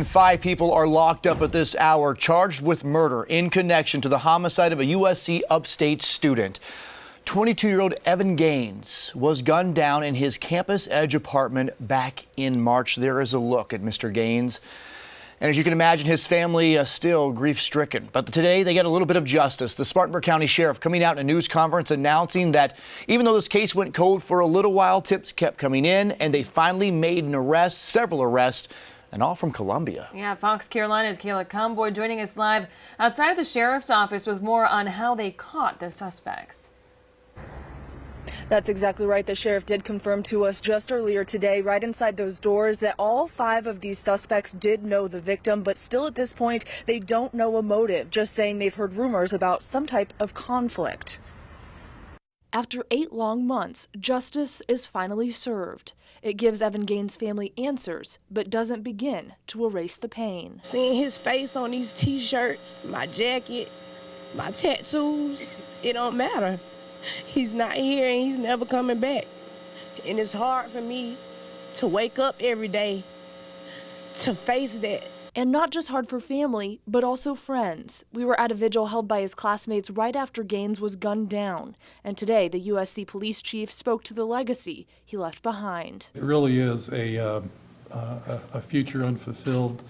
5 people are locked up at this hour, charged with murder in connection to the homicide of a USC Upstate student. 22-year-old Evan Gaines was gunned down in his Campus Edge apartment back in March. There is a look at Mr. Gaines. And as you can imagine, his family is still grief-stricken. But today, they get a little bit of justice. The Spartanburg County Sheriff coming out in a news conference announcing that even though this case went cold for a little while, tips kept coming in, and they finally made an arrest, several arrests, and all from Columbia. Yeah, Fox Carolina's Kayla Comboy joining us live outside of the sheriff's office with more on how they caught the suspects. That's exactly right. The sheriff did confirm to us just earlier today, right inside those doors, that all 5 of these suspects did know the victim, but still at this point, they don't know a motive, just saying they've heard rumors about some type of conflict. After 8 long months, justice is finally served. It gives Evan Gaines' family answers, but doesn't begin to erase the pain. Seeing his face on these t-shirts, my jacket, my tattoos, it don't matter. He's not here and he's never coming back. And it's hard for me to wake up every day to face that. And not just hard for family, but also friends. We were at a vigil held by his classmates right after Gaines was gunned down. And today, the USC police chief spoke to the legacy he left behind. It really is a future unfulfilled.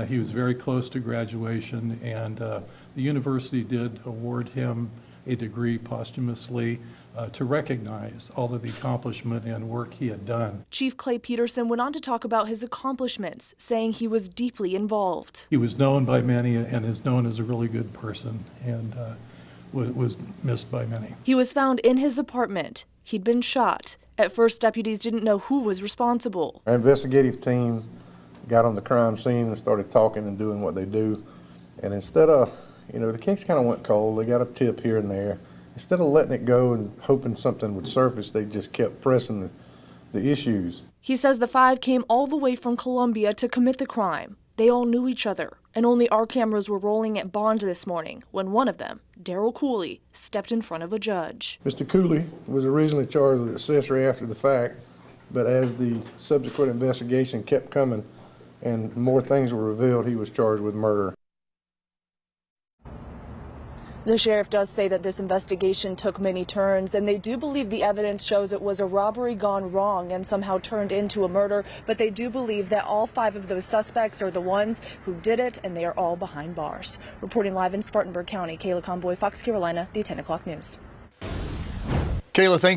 He was very close to graduation, and the university did award him a degree posthumously to recognize all of the accomplishment and work he had done. Chief Clay Peterson went on to talk about his accomplishments, saying he was deeply involved. He was known by many and is known as a really good person, and was missed by many. He was found in his apartment. He'd been shot. At first, deputies didn't know who was responsible. Our investigative team got on the crime scene and started talking and doing what they do. And instead of, the case kind of went cold. They got a tip here and there. Instead of letting it go and hoping something would surface, they just kept pressing the issues. He says the 5 came all the way from Columbia to commit the crime. They all knew each other, and only our cameras were rolling at bond this morning when one of them, Daryl Cooley, stepped in front of a judge. Mr. Cooley was originally charged with accessory after the fact, but as the subsequent investigation kept coming and more things were revealed, he was charged with murder. The sheriff does say that this investigation took many turns, and they do believe the evidence shows it was a robbery gone wrong and somehow turned into a murder, but they do believe that all 5 of those suspects are the ones who did it, and they are all behind bars. Reporting live in Spartanburg County, Kayla Comboy, Fox Carolina, the 10 o'clock news. Kayla, thank